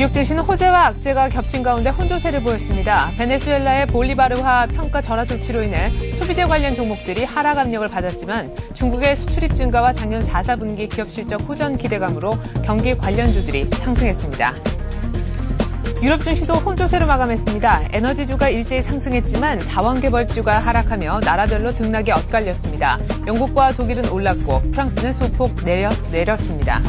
뉴욕 증시는 호재와 악재가 겹친 가운데 혼조세를 보였습니다. 베네수엘라의 볼리바르화 평가 절하 조치로 인해 소비재 관련 종목들이 하락 압력을 받았지만 중국의 수출입 증가와 작년 4, 4분기 기업 실적 호전 기대감으로 경기 관련주들이 상승했습니다. 유럽 증시도 혼조세로 마감했습니다. 에너지주가 일제히 상승했지만 자원개발주가 하락하며 나라별로 등락이 엇갈렸습니다. 영국과 독일은 올랐고 프랑스는 소폭 내렸습니다.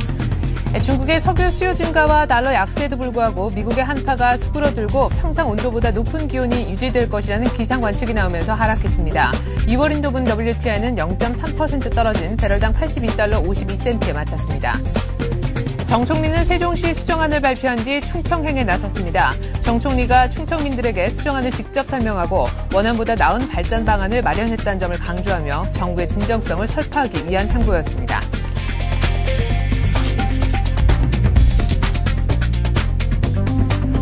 중국의 석유 수요 증가와 달러 약세에도 불구하고 미국의 한파가 수그러들고 평상 온도보다 높은 기온이 유지될 것이라는 기상 관측이 나오면서 하락했습니다. 2월 인도분 WTI는 0.3% 떨어진 배럴당 82달러 52센트에 마쳤습니다. 정 총리는 세종시 수정안을 발표한 뒤 충청행에 나섰습니다. 정 총리가 충청민들에게 수정안을 직접 설명하고 원안보다 나은 발전 방안을 마련했다는 점을 강조하며 정부의 진정성을 설파하기 위한 행보였습니다.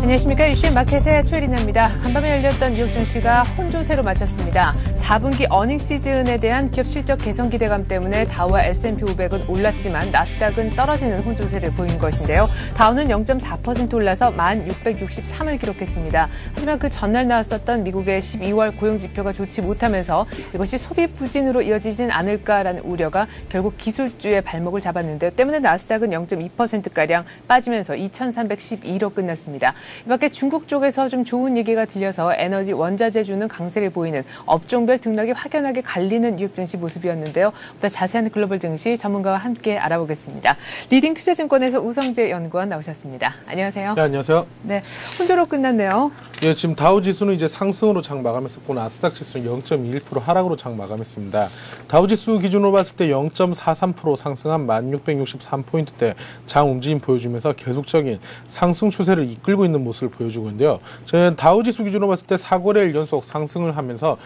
안녕하십니까. 이슈의 마켓의 최리나입니다. 간밤에 열렸던 뉴욕 증시가 혼조세로 마쳤습니다. 4분기 어닝 시즌에 대한 기업 실적 개선 기대감 때문에 다우와 S&P 500은 올랐지만 나스닥은 떨어지는 혼조세를 보인 것인데요. 다우는 0.4% 올라서 1663을 기록했습니다. 하지만 그 전날 나왔었던 미국의 12월 고용지표가 좋지 못하면서 이것이 소비 부진으로 이어지진 않을까라는 우려가 결국 기술주의 발목을 잡았는데요. 때문에 나스닥은 0.2%가량 빠지면서 2312로 끝났습니다. 이 밖에 중국 쪽에서 좀 좋은 얘기가 들려서 에너지 원자재주는 강세를 보이는 업종별 등락이 확연하게 갈리는 뉴욕 증시 모습이었는데요. 보다 자세한 글로벌 증시 전문가와 함께 알아보겠습니다. 리딩 투자증권에서 우성재 연구원 나오셨습니다. 안녕하세요. 네, 안녕하세요. 네, 혼조로 끝났네요. 예, 지금 다우 지수는 이제 상승으로 장 마감했었고 나스닥 지수는 0.21% 하락으로 장 마감했습니다. 다우 지수 기준으로 봤을 때 0.43% 상승한 1663포인트대 장 움직임 보여주면서 계속적인 상승 추세를 이끌고 있는 모습을 보여주고 있는데요. 저는 다우 지수 기준으로 봤을 때 4거래일 연속 상승을 하면서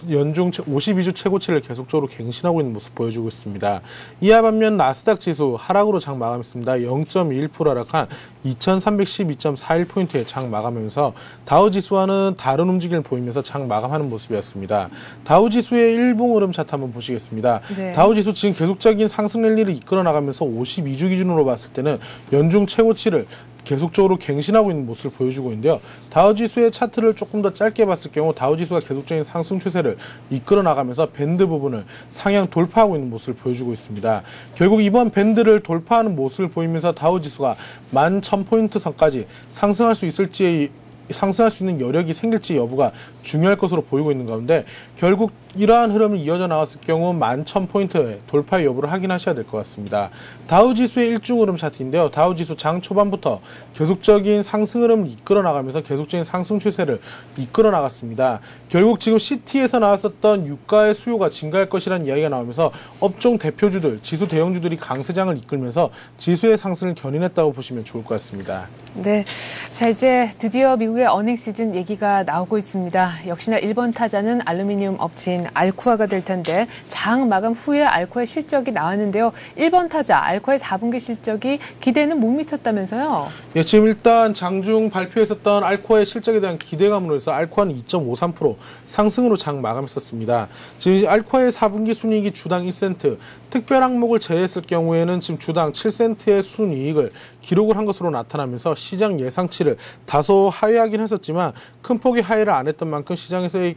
연중 52주 최고치를 계속적으로 갱신하고 있는 모습 보여주고 있습니다. 이와 반면 나스닥 지수 하락으로 장 마감했습니다. 0.1% 하락한 2312.41포인트에 장 마감하면서 다우 지수와는 다른 움직임을 보이면서 장 마감하는 모습이었습니다. 다우 지수의 일봉 흐름 차트 한번 보시겠습니다. 네. 다우 지수 지금 계속적인 상승 랠리를 이끌어 나가면서 52주 기준으로 봤을 때는 연중 최고치를 계속적으로 갱신하고 있는 모습을 보여주고 있는데요. 다우지수의 차트를 조금 더 짧게 봤을 경우 다우지수가 계속적인 상승 추세를 이끌어 나가면서 밴드 부분을 상향 돌파하고 있는 모습을 보여주고 있습니다. 결국 이번 밴드를 돌파하는 모습을 보이면서 다우지수가 11,000포인트 선까지 상승할 수 있는 여력이 생길지 여부가 중요할 것으로 보이고 있는 가운데 결국 이러한 흐름이 이어져 나갔을 경우 11,000포인트의 돌파 여부를 확인하셔야 될 것 같습니다. 다우지수의 일중 흐름 차트인데요. 다우지수 장 초반부터 계속적인 상승 흐름을 이끌어 나가면서 계속적인 상승 추세를 이끌어 나갔습니다. 결국 지금 CT에서 나왔었던 유가의 수요가 증가할 것이라는 이야기가 나오면서 업종 대표주들, 지수 대형주들이 강세장을 이끌면서 지수의 상승을 견인했다고 보시면 좋을 것 같습니다. 네, 자 이제 드디어 미국의 어닝 시즌 얘기가 나오고 있습니다. 역시나 1번 타자는 알루미늄 업체인 알코아가 될 텐데 장 마감 후에 알코아의 실적이 나왔는데요. 1번 타자 알코아의 4분기 실적이 기대는 못 미쳤다면서요? 예, 지금 일단 장중 발표했었던 알코아의 실적에 대한 기대감으로 해서 알코아는 2.53% 상승으로 장 마감했었습니다. 지금 알코아의 4분기 순이익이 주당 1센트, 특별 항목을 제외했을 경우에는 지금 주당 7센트의 순이익을 기록을 한 것으로 나타나면서 시장 예상치를 다소 하회하긴 했었지만 큰 폭의 하회를 안 했던 만큼 시장에서의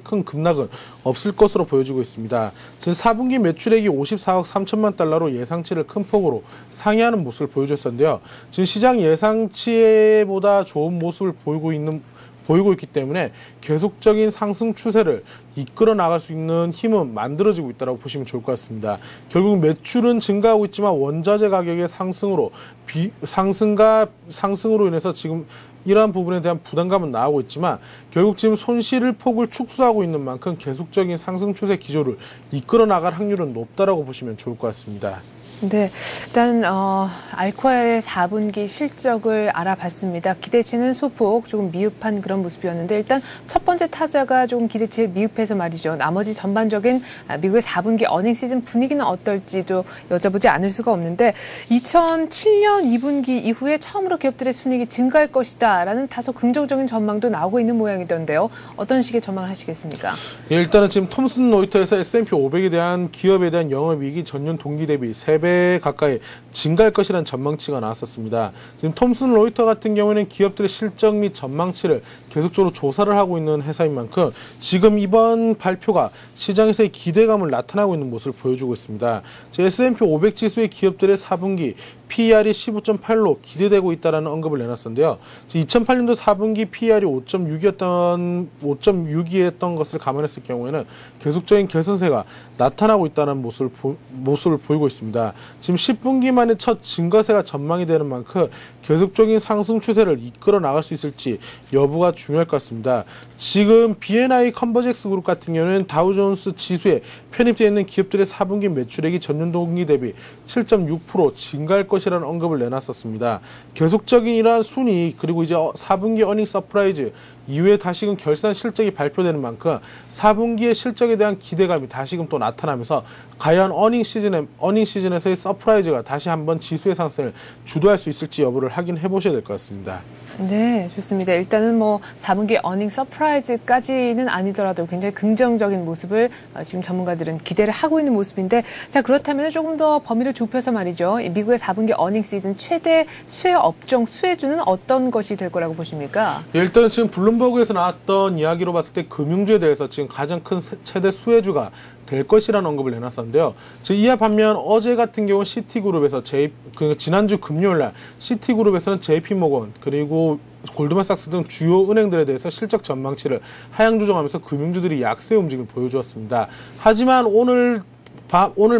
큰 급락은 없을 것으로 보여지고 있습니다. 지금 4분기 매출액이 54억 3천만 달러로 예상치를 큰 폭으로 상회하는 모습을 보여줬었는데요. 지금 시장 예상치보다 좋은 모습을 보이고 있기 때문에 계속적인 상승 추세를 이끌어 나갈 수 있는 힘은 만들어지고 있다고 보시면 좋을 것 같습니다. 결국 매출은 증가하고 있지만 원자재 가격의 상승으로 인해서 지금 이러한 부분에 대한 부담감은 나오고 있지만 결국 지금 손실 폭을 축소하고 있는 만큼 계속적인 상승 추세 기조를 이끌어 나갈 확률은 높다라고 보시면 좋을 것 같습니다. 네, 일단 알코아의 4분기 실적을 알아봤습니다. 기대치는 소폭 조금 미흡한 그런 모습이었는데 일단 첫 번째 타자가 조금 기대치에 미흡해서 말이죠. 나머지 전반적인 미국의 4분기 어닝 시즌 분위기는 어떨지도 여쭤보지 않을 수가 없는데 2007년 2분기 이후에 처음으로 기업들의 순이익이 증가할 것이다라는 다소 긍정적인 전망도 나오고 있는 모양이던데요. 어떤 식의 전망을 하시겠습니까? 예, 일단은 지금 톰슨 로이터에서 S&P 500에 대한 기업에 대한 영업이익이 전년 동기 대비 3배 3배 가까이 증가할 것이라는 전망치가 나왔었습니다. 지금 톰슨 로이터 같은 경우에는 기업들의 실적 및 전망치를 계속적으로 조사를 하고 있는 회사인 만큼 지금 이번 발표가 시장에서의 기대감을 나타나고 있는 모습을 보여주고 있습니다. S&P 500 지수의 기업들의 4분기 PER이 15.8로 기대되고 있다는 언급을 내놨었는데요. 2008년도 4분기 PER이 5.6이었던 것을 감안했을 경우에는 계속적인 개선세가 나타나고 있다는 모습을 보이고 있습니다. 지금 10분기 만에 첫 증가세가 전망이 되는 만큼 계속적인 상승 추세를 이끌어 나갈 수 있을지 여부가 중요할 것 같습니다. 지금 B&I 컨버젝스 그룹 같은 경우는 다우존스 지수에 편입되어 있는 기업들의 4분기 매출액이 전년 동기 대비 7.6% 증가할 것이라는 언급을 내놨었습니다. 계속적인 이러한 순이익 그리고 이제 4분기 어닝 서프라이즈 이후에 다시금 결산 실적이 발표되는 만큼 4분기의 실적에 대한 기대감이 다시금 또 나타나면서 과연 어닝 시즌에서의 서프라이즈가 다시 한번 지수의 상승을 주도할 수 있을지 여부를 확인해 보셔야 될 것 같습니다. 네, 좋습니다. 일단은 4분기 어닝 서프라이즈까지는 아니더라도 굉장히 긍정적인 모습을 지금 전문가들은 기대를 하고 있는 모습인데, 자, 그렇다면 조금 더 범위를 좁혀서 말이죠. 미국의 4분기 어닝 시즌 최대 수혜 업종, 수혜주는 어떤 것이 될 거라고 보십니까? 일단 지금 블룸버그에서 나왔던 이야기로 봤을 때 금융주에 대해서 지금 가장 큰 최대 수혜주가 될 것이라는 언급을 내놨었는데요. 이에 반면 어제 같은 경우 시티그룹에서 지난주 금요일날 시티그룹에서는 JP모건 그리고 골드만삭스 등 주요 은행들에 대해서 실적 전망치를 하향 조정하면서 금융주들이 약세 움직임을 보여주었습니다. 하지만 오늘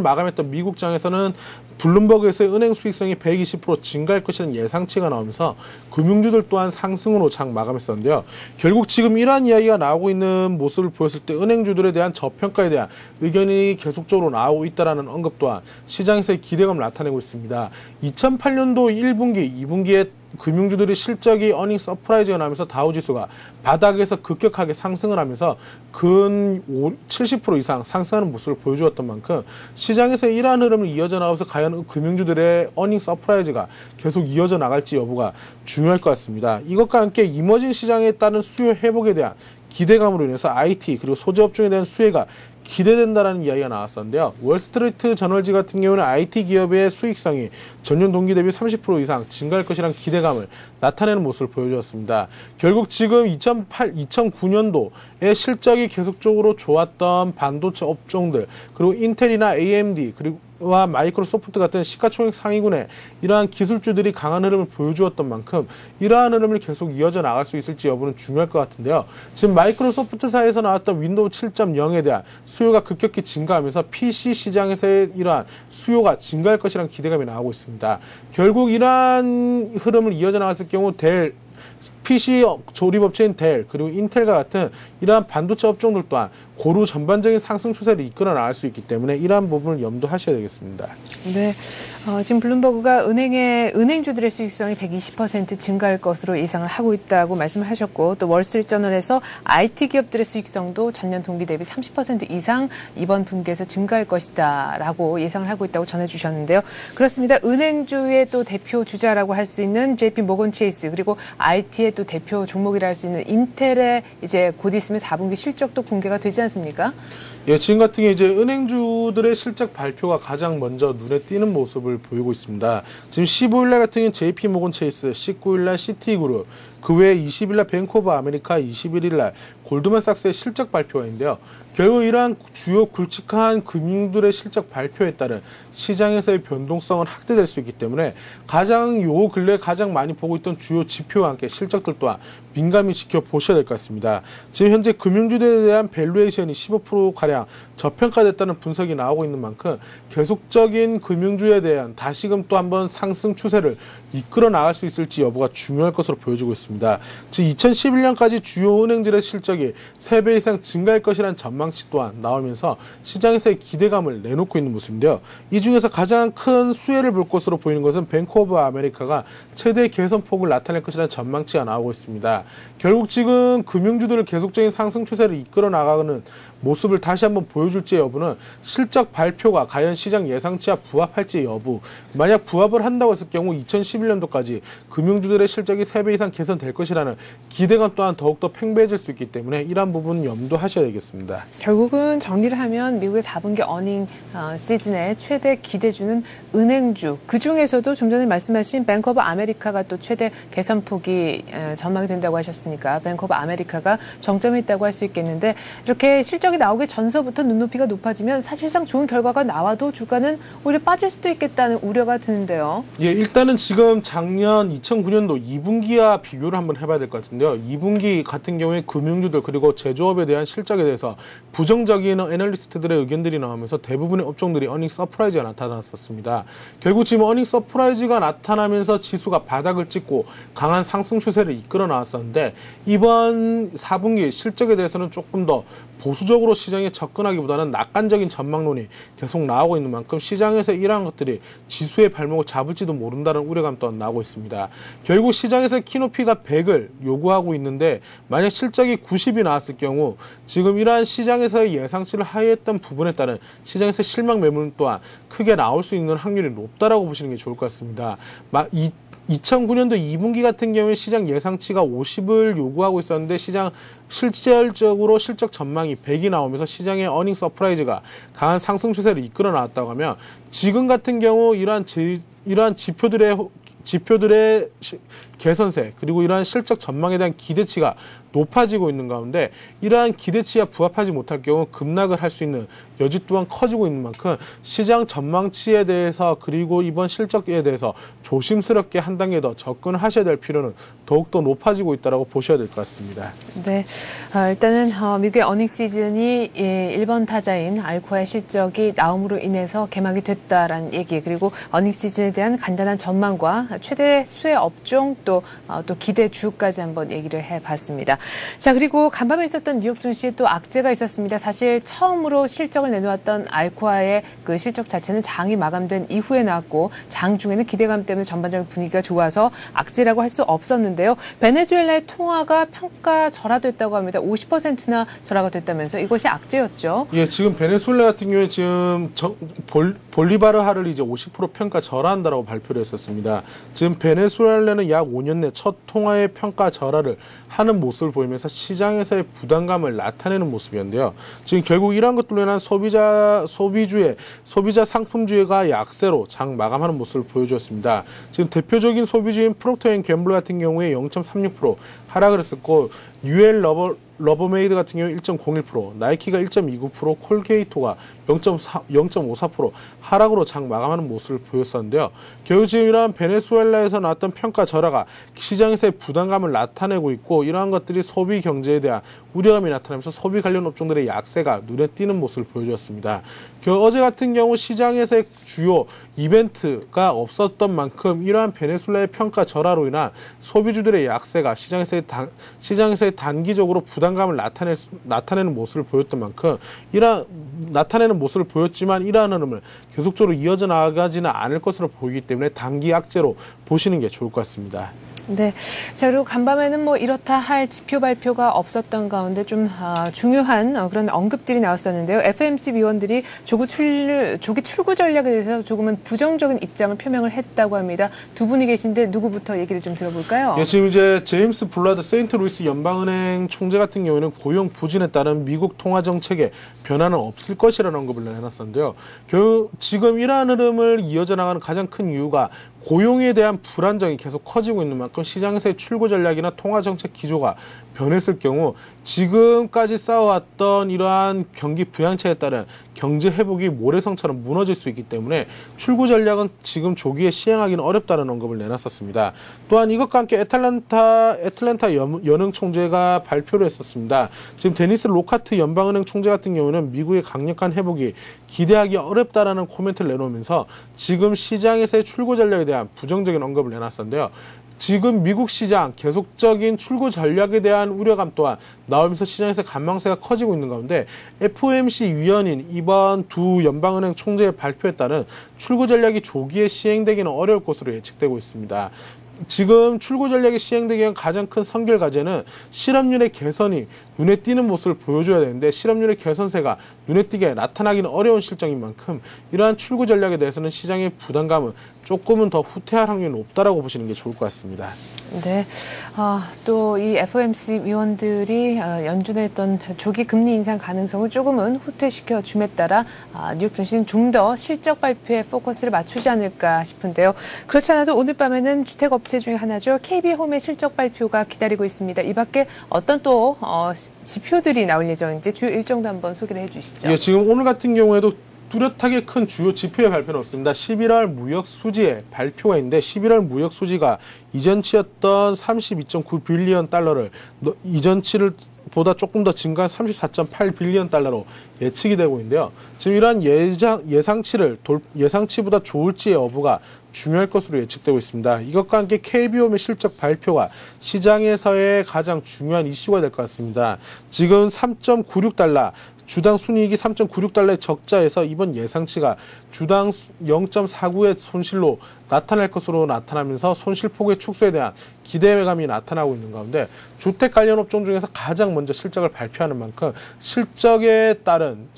마감했던 미국장에서는 블룸버그에서의 은행 수익성이 120% 증가할 것이라는 예상치가 나오면서 금융주들 또한 상승으로 장 마감했었는데요. 결국 지금 이러한 이야기가 나오고 있는 모습을 보였을 때 은행주들에 대한 저평가에 대한 의견이 계속적으로 나오고 있다는 언급 또한 시장에서의 기대감을 나타내고 있습니다. 2008년도 1분기, 2분기에 금융주들의 실적이 어닝 서프라이즈가 나면서 다우지수가 바닥에서 급격하게 상승을 하면서 근 70% 이상 상승하는 모습을 보여주었던 만큼 시장에서 이러한 흐름을 이어져 나가면서 과연 금융주들의 어닝 서프라이즈가 계속 이어져 나갈지 여부가 중요할 것 같습니다. 이것과 함께 이머징 시장에 따른 수요 회복에 대한 기대감으로 인해서 IT 그리고 소재업종에 대한 수혜가 기대된다라는 이야기가 나왔었는데요. 월스트리트 저널지 같은 경우는 IT 기업의 수익성이 전년 동기 대비 30% 이상 증가할 것이라는 기대감을 나타내는 모습을 보여주었습니다. 결국 지금 2009년도에 실적이 계속적으로 좋았던 반도체 업종들 그리고 인텔이나 AMD 그리고 마이크로소프트 같은 시가총액 상위군의 이러한 기술주들이 강한 흐름을 보여주었던 만큼 이러한 흐름을 계속 이어져 나갈 수 있을지 여부는 중요할 것 같은데요. 지금 마이크로소프트사에서 나왔던 윈도우 7.0에 대한 수요가 급격히 증가하면서 PC 시장에서의 이러한 수요가 증가할 것이라는 기대감이 나오고 있습니다. 결국 이러한 흐름을 이어져 나갔을 경우 PC 조립업체인 델 그리고 인텔과 같은 이러한 반도체 업종들 또한 고루 전반적인 상승 추세를 이끌어 나갈 수 있기 때문에 이러한 부분을 염두하셔야 되겠습니다. 네, 지금 블룸버그가 은행주들의 수익성이 120% 증가할 것으로 예상을 하고 있다고 말씀을 하셨고, 또 월스트리트저널에서 IT 기업들의 수익성도 전년 동기 대비 30% 이상 이번 분기에서 증가할 것이다라고 예상을 하고 있다고 전해주셨는데요. 그렇습니다. 은행주의 또 대표 주자라고 할 수 있는 JP모건 체이스 그리고 IT의 또 대표 종목이라 할 수 있는 인텔의 이제 곧 있으면 4분기 실적도 공개가 되지 않습니까? 예, 지금 같은 경우에 이제 은행주들의 실적 발표가 가장 먼저 눈에 띄는 모습을 보이고 있습니다. 지금 15일날 같은 경우는 JP모건 체이스, 19일날 시티그룹, 그 외에 20일날 뱅크 오브 아메리카, 21일날 골드만삭스의 실적 발표가 있는데요. 결국 이러한 주요 굵직한 금융들의 실적 발표에 따른 시장에서의 변동성은 확대될 수 있기 때문에 요 근래 가장 많이 보고 있던 주요 지표와 함께 실적들 또한 민감히 지켜보셔야 될 것 같습니다. 지금 현재 금융주들에 대한 밸류에이션이 15%가량 저평가됐다는 분석이 나오고 있는 만큼 계속적인 금융주에 대한 다시금 또 한번 상승 추세를 이끌어 나갈 수 있을지 여부가 중요할 것으로 보여지고 있습니다. 즉 2011년까지 주요 은행들의 실적이 3배 이상 증가할 것이라는 전망치 또한 나오면서 시장에서의 기대감을 내놓고 있는 모습인데요. 이 중에서 가장 큰 수혜를 볼 것으로 보이는 것은 뱅크 오브 아메리카가 최대 개선폭을 나타낼 것이라는 전망치가 나오고 있습니다. 결국 지금 금융주들을 계속적인 상승 추세를 이끌어 나가는 모습을 다시 한번 보여줄지 여부는 실적 발표가 과연 시장 예상치와 부합할지 여부, 만약 부합을 한다고 했을 경우 2011년도까지 금융주들의 실적이 3배 이상 개선될 될 것이라는 기대감 또한 더욱더 팽배해질 수 있기 때문에 이러한 부분 염두하셔야 되겠습니다. 결국은 정리를 하면 미국의 4분기 어닝 시즌에 최대 기대주는 은행주, 그중에서도 좀 전에 말씀하신 뱅크 오브 아메리카가 또 최대 개선폭이 전망이 된다고 하셨으니까 뱅크 오브 아메리카가 정점이 있다고 할 수 있겠는데, 이렇게 실적이 나오기 전서부터 눈높이가 높아지면 사실상 좋은 결과가 나와도 주가는 오히려 빠질 수도 있겠다는 우려가 드는데요. 예, 일단은 지금 작년 2009년도 2분기와 비교를 한번 해봐야 될 것 같은데요. 2분기 같은 경우에 금융주들 그리고 제조업에 대한 실적에 대해서 부정적인 애널리스트들의 의견들이 나오면서 대부분의 업종들이 어닝 서프라이즈가 나타났었습니다. 결국 지금 어닝 서프라이즈가 나타나면서 지수가 바닥을 찍고 강한 상승 추세를 이끌어 나왔었는데, 이번 4분기 실적에 대해서는 조금 더 보수적으로 시장에 접근하기보다는 낙관적인 전망론이 계속 나오고 있는 만큼 시장에서 이러한 것들이 지수의 발목을 잡을지도 모른다는 우려감 또한 나오고 있습니다. 결국 시장에서 키높이가 100을 요구하고 있는데, 만약 실적이 90이 나왔을 경우 지금 이러한 시장에서의 예상치를 하회했던 부분에 따른 시장에서 실망 매물 또한 크게 나올 수 있는 확률이 높다라고 보시는 게 좋을 것 같습니다. 2009년도 2분기 같은 경우에 시장 예상치가 50을 요구하고 있었는데, 시장 실질적으로 실적 전망이 100이 나오면서 시장의 어닝 서프라이즈가 강한 상승 추세를 이끌어 나왔다고 하면, 지금 같은 경우 이러한 지표들의 개선세 그리고 이러한 실적 전망에 대한 기대치가 높아지고 있는 가운데, 이러한 기대치와 부합하지 못할 경우 급락을 할 수 있는 여지 또한 커지고 있는 만큼 시장 전망치에 대해서 그리고 이번 실적에 대해서 조심스럽게 한 단계 더 접근을 하셔야 될 필요는 더욱더 높아지고 있다고 보셔야 될 것 같습니다. 네, 일단은 미국의 어닝 시즌이 1번 타자인 알코아의 실적이 나옴으로 인해서 개막이 됐다라는 얘기, 그리고 어닝 시즌에 대한 간단한 전망과 최대 수혜 업종 또 기대주까지 한번 얘기를 해봤습니다. 자, 그리고 간밤에 있었던 뉴욕 증시에 또 악재가 있었습니다. 사실 처음으로 실적을 내놓았던 알코아의 그 실적 자체는 장이 마감된 이후에 나왔고, 장 중에는 기대감 때문에 전반적인 분위기가 좋아서 악재라고 할 수 없었는데요. 베네수엘라의 통화가 평가 절하됐다고 합니다. 50%나 절하가 됐다면서 이것이 악재였죠. 예, 지금 베네수엘라 같은 경우에 지금 볼리바르화를 이제 50% 평가 절하한다라고 발표를 했었습니다. 지금 베네수엘라는 약 5년 내 첫 통화의 평가 절하를 하는 모습을 보이면서 시장에서의 부담감을 나타내는 모습이었는데요. 지금 결국 이러한 것들로 인한 소비자 상품주의가 약세로 장 마감하는 모습을 보여주었습니다. 지금 대표적인 소비주인 프록터&갬블 같은 경우에 0.36% 하락을 했었고, 뉴엘 러버메이드 같은 경우 1.01%, 나이키가 1.29%, 콜게이토가 0.54% 하락으로 장 마감하는 모습을 보였었는데요. 결국 지금 이러한 베네수엘라에서 나왔던 평가 절하가 시장에서의 부담감을 나타내고 있고, 이러한 것들이 소비 경제에 대한 우려감이 나타나면서 소비 관련 업종들의 약세가 눈에 띄는 모습을 보여주었습니다. 어제 같은 경우 시장에서의 주요 이벤트가 없었던 만큼 이러한 베네수엘라의 평가 절하로 인한 소비주들의 약세가 시장에서의 단기적으로 부담감을 나타내는 모습을 보였던 만큼 나타내는 모습을 보였지만, 이러한 흐름을 계속적으로 이어져 나가지는 않을 것으로 보이기 때문에 단기 악재로 보시는 게 좋을 것 같습니다. 네. 자, 그리고 간밤에는 뭐 이렇다 할 지표 발표가 없었던 가운데 좀 중요한 그런 언급들이 나왔었는데요. FMC 위원들이 조기 출구 전략에 대해서 조금은 부정적인 입장을 표명을 했다고 합니다. 두 분이 계신데 누구부터 얘기를 좀 들어볼까요? 예, 지금 이제 제임스 블라드 세인트루이스 연방은행 총재 같은 경우에는 고용 부진에 따른 미국 통화 정책에 변화는 없을 것이라는 언급을 해놨었는데요. 지금 이러한 흐름을 이어져 나가는 가장 큰 이유가 고용에 대한 불안정이 계속 커지고 있는 만큼 시장에서의 출구 전략이나 통화 정책 기조가 변했을 경우 지금까지 쌓아왔던 이러한 경기 부양체에 따른 경제 회복이 모래성처럼 무너질 수 있기 때문에 출구 전략은 지금 조기에 시행하기는 어렵다는 언급을 내놨었습니다. 또한 이것과 함께 애틀랜타 연흥 총재가 발표를 했었습니다. 지금 데니스 로카트 연방은행 총재 같은 경우는 미국의 강력한 회복이 기대하기 어렵다라는 코멘트를 내놓으면서 지금 시장에서의 출구 전략에 대한 부정적인 언급을 내놨었는데요. 지금 미국 시장 계속적인 출구 전략에 대한 우려감 또한 나오면서 시장에서 관망세가 커지고 있는 가운데 FOMC 위원인 이번 두 연방은행 총재의 발표에 따른 출구 전략이 조기에 시행되기는 어려울 것으로 예측되고 있습니다. 지금 출구 전략이 시행되기 위한 가장 큰 선결 과제는 실업률의 개선이 눈에 띄는 모습을 보여줘야 되는데 실업률의 개선세가 눈에 띄게 나타나기는 어려운 실정인 만큼 이러한 출구 전략에 대해서는 시장의 부담감은 조금은 더 후퇴할 확률이 높다라고 보시는 게 좋을 것 같습니다. 네, 또 이 FOMC 위원들이 연준했던 조기 금리 인상 가능성을 조금은 후퇴시켜 줌에 따라 뉴욕 증시는 좀 더 실적 발표에 포커스를 맞추지 않을까 싶은데요. 그렇지 않아도 오늘 밤에는 주택업체 중에 하나죠. KB홈의 실적 발표가 기다리고 있습니다. 이 밖에 어떤 또 지표들이 나올 예정인지 주요 일정도 한번 소개를 해주시죠. 예, 지금 오늘 같은 경우에도 뚜렷하게 큰 주요 지표의 발표는 없습니다. 11월 무역 수지의 발표가 있는데 11월 무역 수지가 이전치였던 32.9 빌리언 달러를 이전치를 보다 조금 더 증가한 34.8 빌리언 달러로 예측이 되고 있는데요. 지금 이러한 예상치보다 좋을지의 여부가 중요할 것으로 예측되고 있습니다. 이것과 함께 KB홈의 실적 발표가 시장에서의 가장 중요한 이슈가 될 것 같습니다. 지금 3.96달러, 주당 순이익이 3.96달러의 적자에서 이번 예상치가 주당 0.49의 손실로 나타날 것으로 나타나면서 손실폭의 축소에 대한 기대감이 나타나고 있는 가운데 주택 관련 업종 중에서 가장 먼저 실적을 발표하는 만큼 실적에 따른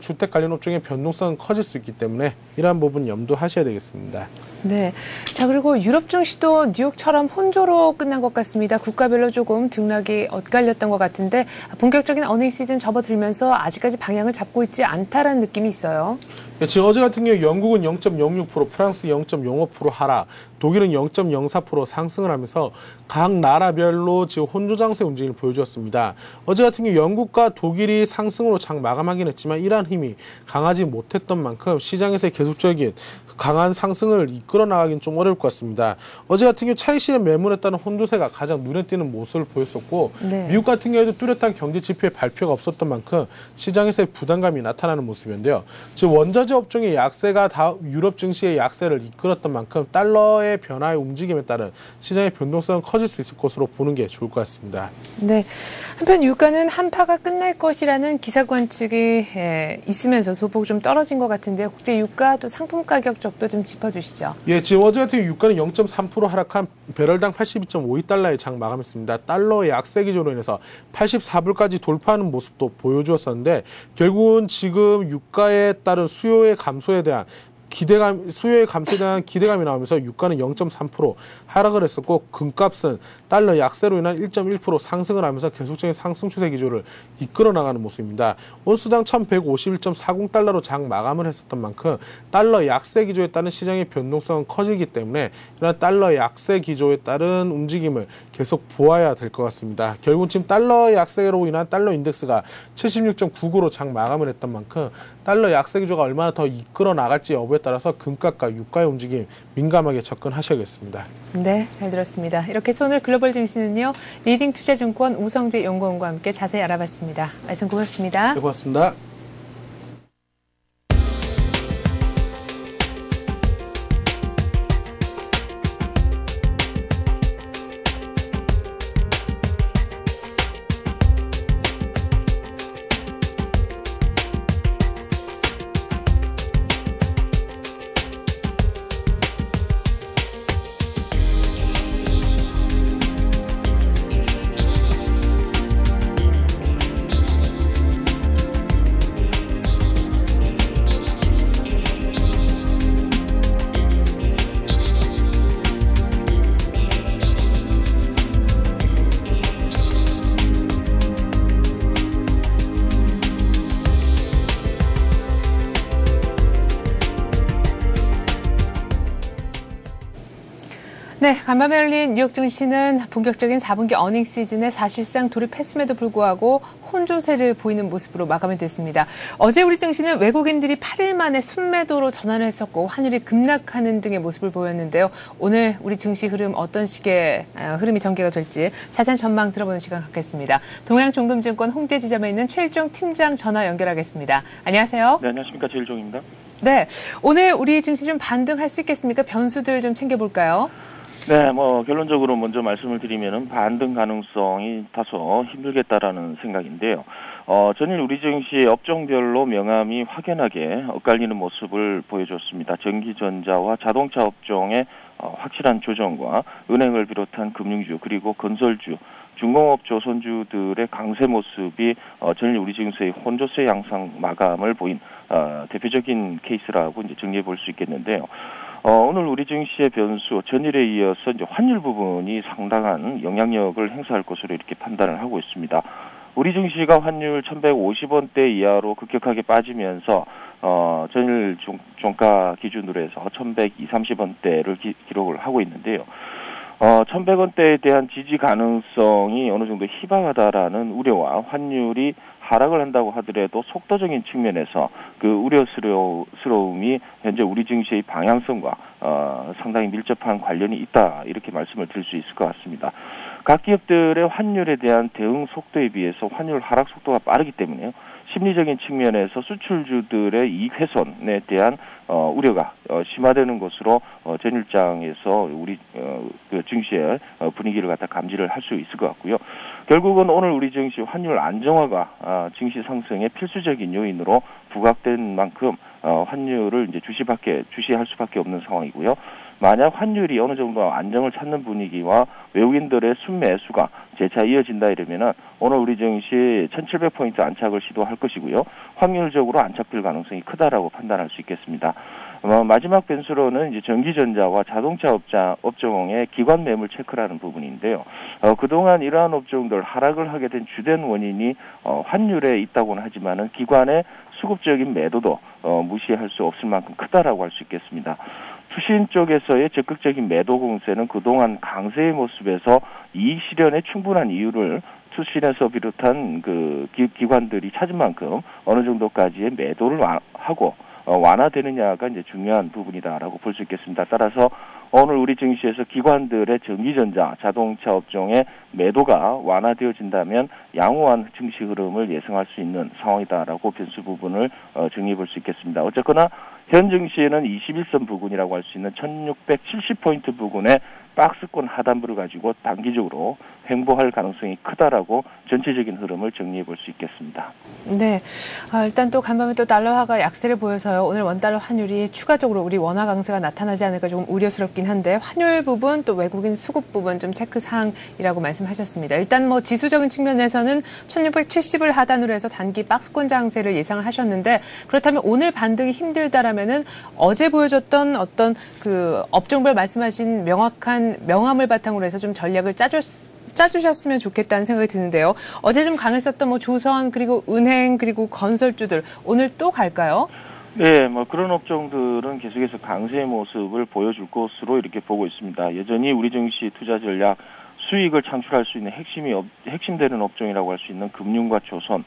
주택 관련 업종의 변동성은 커질 수 있기 때문에 이러한 부분 염두하셔야 되겠습니다. 네. 자, 그리고 유럽 증시도 뉴욕처럼 혼조로 끝난 것 같습니다. 국가별로 조금 등락이 엇갈렸던 것 같은데 본격적인 어닝 시즌 접어들면서 아직까지 방향을 잡고 있지 않다라는 느낌이 있어요. 네, 지금 어제 같은 경우 영국은 0.06%, 프랑스 0.05% 하락, 독일은 0.04% 상승을 하면서 각 나라별로 지금 혼조 장세 움직임을 보여주었습니다. 어제 같은 경우 영국과 독일이 상승으로 장 마감하긴 했지만 이러한 힘이 강하지 못했던 만큼 시장에서의 계속적인 강한 상승을 이끌어 나가긴 좀 어려울 것 같습니다. 어제 같은 경우 차익실현 매물에 따른 혼조세가 가장 눈에 띄는 모습을 보였었고 네. 미국 같은 경우에도 뚜렷한 경제 지표의 발표가 없었던 만큼 시장에서의 부담감이 나타나는 모습인데요. 즉 원자재 업종의 약세가 유럽 증시의 약세를 이끌었던 만큼 달러의 변화의 움직임에 따른 시장의 변동성은 커질 수 있을 것으로 보는 게 좋을 것 같습니다. 네. 한편 유가는 한파가 끝날 것이라는 기사 관측이 있으면서 소폭 좀 떨어진 것 같은데 국제 유가 또 상품 가격 쪽도 좀 짚어주시죠. 예, 지금 어제 같은 경우 유가는 0.3% 하락한 배럴당 82.52달러에 장 마감했습니다. 달러의 약세 기조로 인해서 84불까지 돌파하는 모습도 보여주었었는데 결국은 지금 유가에 따른 수요의 감소에 대한 수요의 감소에 대한 기대감이 나오면서 유가는 0.3% 하락을 했었고 금값은 달러 약세로 인한 1.1% 상승을 하면서 계속적인 상승 추세 기조를 이끌어 나가는 모습입니다. 온수당 1151.40달러로 장 마감을 했었던 만큼 달러 약세 기조에 따른 시장의 변동성은 커지기 때문에 이런 달러 약세 기조에 따른 움직임을 계속 보아야 될 것 같습니다. 결국은 지금 달러 약세로 인한 달러 인덱스가 76.99로 장 마감을 했던 만큼 달러 약세 기조가 얼마나 더 이끌어 나갈지 여부에 따라서 금값과 유가의 움직임 민감하게 접근하셔야겠습니다. 네, 잘 들었습니다. 이렇게 오늘 글로벌 증시는요. 리딩 투자증권 우성재 연구원과 함께 자세히 알아봤습니다. 말씀 고맙습니다. 네, 고맙습니다. 네, 간밤에 열린 뉴욕 증시는 본격적인 4분기 어닝 시즌에 사실상 돌입했음에도 불구하고 혼조세를 보이는 모습으로 마감이 됐습니다. 어제 우리 증시는 외국인들이 8일 만에 순매도로 전환을 했었고 환율이 급락하는 등의 모습을 보였는데요. 오늘 우리 증시 흐름 어떤 식의 흐름이 전개가 될지 자세한 전망 들어보는 시간 갖겠습니다. 동양종금증권 홍대 지점에 있는 최일종 팀장 전화 연결하겠습니다. 안녕하세요. 네, 안녕하십니까. 최일종입니다. 네, 오늘 우리 증시 좀 반등할 수 있겠습니까? 변수들 좀 챙겨볼까요? 네, 결론적으로 먼저 말씀을 드리면은 반등 가능성이 다소 힘들겠다라는 생각인데요. 전일 우리 증시 업종별로 명암이 확연하게 엇갈리는 모습을 보여줬습니다. 전기전자와 자동차 업종의 확실한 조정과 은행을 비롯한 금융주 그리고 건설주, 중공업 조선주들의 강세 모습이 전일 우리증시의 혼조세 양상 마감을 보인 대표적인 케이스라고 이제 정리해 볼 수 있겠는데요. 오늘 우리 증시의 변수 전일에 이어서 이제 환율 부분이 상당한 영향력을 행사할 것으로 이렇게 판단을 하고 있습니다. 우리 증시가 환율 1,150원대 이하로 급격하게 빠지면서 전일 종가 기준으로 해서 1,120원대를 기록을 하고 있는데요. 1,100원대에 대한 지지 가능성이 어느 정도 희박하다라는 우려와 환율이 하락을 한다고 하더라도 속도적인 측면에서 그 우려스러움이 현재 우리 증시의 방향성과 상당히 밀접한 관련이 있다 이렇게 말씀을 드릴 수 있을 것 같습니다. 각 기업들의 환율에 대한 대응 속도에 비해서 환율 하락 속도가 빠르기 때문에요. 심리적인 측면에서 수출주들의 이익 훼손에 대한 우려가 심화되는 것으로 전일장에서 우리 그 증시의 분위기를 갖다 감지를 할 수 있을 것 같고요. 결국은 오늘 우리 증시 환율 안정화가 증시 상승의 필수적인 요인으로 부각된 만큼 환율을 이제 주시할 수밖에 없는 상황이고요. 만약 환율이 어느 정도 안정을 찾는 분위기와 외국인들의 순매수가 재차 이어진다 이러면은 오늘 우리 증시 1,700포인트 안착을 시도할 것이고요. 확률적으로 안착될 가능성이 크다라고 판단할 수 있겠습니다. 마지막 변수로는 이제 전기전자와 자동차 업종의 기관 매물 체크라는 부분인데요. 그동안 이러한 업종들 하락을 하게 된 주된 원인이 환율에 있다고는 하지만은 기관의 수급적인 매도도 무시할 수 없을 만큼 크다라고 할 수 있겠습니다. 투신 쪽에서의 적극적인 매도 공세는 그동안 강세의 모습에서 이익 실현에 충분한 이유를 투신에서 비롯한 그 기관들이 찾은 만큼 어느 정도까지의 매도를 하고 완화되느냐가 이제 중요한 부분이다라고 볼 수 있겠습니다. 따라서 오늘 우리 증시에서 기관들의 전기전자, 자동차 업종의 매도가 완화되어진다면 양호한 증시 흐름을 예상할 수 있는 상황이다라고 변수 부분을 정리해 볼 수 있겠습니다. 어쨌거나 현 증시에는 21선 부근이라고 할 수 있는 1670포인트 부근의 박스권 하단부를 가지고 단기적으로 횡보할 가능성이 크다라고 전체적인 흐름을 정리해 볼 수 있겠습니다. 네, 일단 또 간밤에 또 달러화가 약세를 보여서요. 오늘 원달러 환율이 추가적으로 우리 원화 강세가 나타나지 않을까 조금 우려스럽긴 한데 환율 부분 또 외국인 수급 부분 좀 체크 사항이라고 말씀하셨습니다. 일단 뭐 지수적인 측면에서는 1670을 하단으로 해서 단기 박스권 장세를 예상을 하셨는데 그렇다면 오늘 반등이 힘들다라면은 어제 보여줬던 어떤 그 업종별 말씀하신 명확한 명암을 바탕으로 해서 좀 전략을 짜주셨으면 좋겠다는 생각이 드는데요. 어제 좀 강했었던 뭐 조선 그리고 은행 그리고 건설주들 오늘 또 갈까요? 네, 뭐 그런 업종들은 계속해서 강세의 모습을 보여줄 것으로 이렇게 보고 있습니다. 여전히 우리 증시 투자 전략 수익을 창출할 수 있는 핵심되는 업종이라고 할 수 있는 금융과 조선,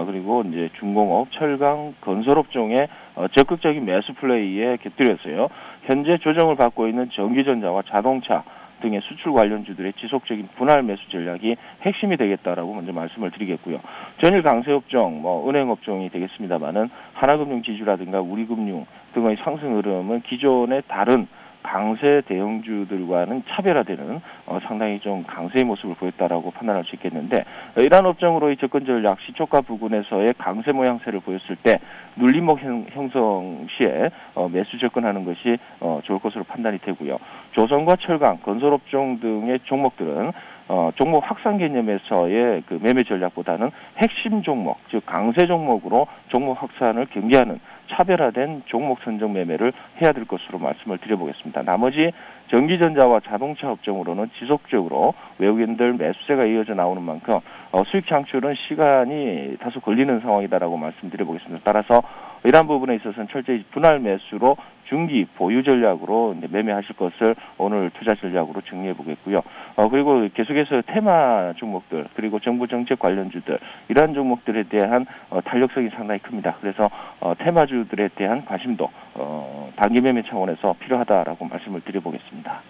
그리고 이제 중공업, 철강, 건설업종의 적극적인 매수 플레이에 곁들여서요. 현재 조정을 받고 있는 전기전자와 자동차 등의 수출 관련주들의 지속적인 분할 매수 전략이 핵심이 되겠다라고 먼저 말씀을 드리겠고요. 전일 강세 업종, 은행 업종이 되겠습니다만은 하나금융 지주라든가 우리금융 등의 상승 흐름은 기존의 다른 강세 대형주들과는 차별화되는 상당히 좀 강세의 모습을 보였다라고 판단할 수 있겠는데 이러한 업종으로의 접근 전략 시초가 부근에서의 강세 모양새를 보였을 때 눌림목 형성 시에 매수 접근하는 것이 좋을 것으로 판단이 되고요. 조선과 철강, 건설업종 등의 종목들은 종목 확산 개념에서의 그 매매 전략보다는 핵심 종목, 즉 강세 종목으로 종목 확산을 경계하는 차별화된 종목 선정 매매를 해야 될 것으로 말씀을 드려보겠습니다. 나머지 전기전자와 자동차 업종으로는 지속적으로 외국인들 매수세가 이어져 나오는 만큼 수익 창출은 시간이 다소 걸리는 상황이다라고 말씀드려보겠습니다. 따라서 이러한 부분에 있어서는 철저히 분할 매수로 중기 보유 전략으로 이제 매매하실 것을 오늘 투자 전략으로 정리해 보겠고요. 그리고 계속해서 테마 종목들 그리고 정부 정책 관련주들 이러한 종목들에 대한 탄력성이 상당히 큽니다. 그래서 테마주들에 대한 관심도 단기 매매 차원에서 필요하다라고 말씀을 드려보겠습니다.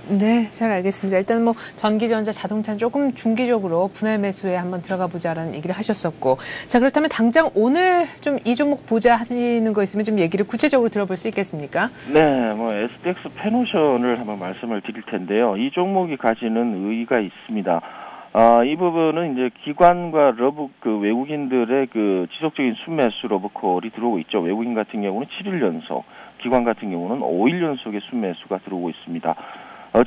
네, 잘 알겠습니다. 일단 뭐 전기전자, 자동차는 조금 중기적으로 분할 매수에 한번 들어가 보자라는 얘기를 하셨었고, 자 그렇다면 당장 오늘 좀 이 종목 보자 하시는 거 있으면 좀 얘기를 구체적으로 들어볼 수 있겠습니까? 네, 뭐 SDX 페노션을 한번 말씀을 드릴 텐데요. 이 종목이 가지는 의의가 있습니다. 이 부분은 이제 기관과 외국인들의 지속적인 순매수 러브콜이 들어오고 있죠. 외국인 같은 경우는 7일 연속, 기관 같은 경우는 5일 연속의 순매수가 들어오고 있습니다.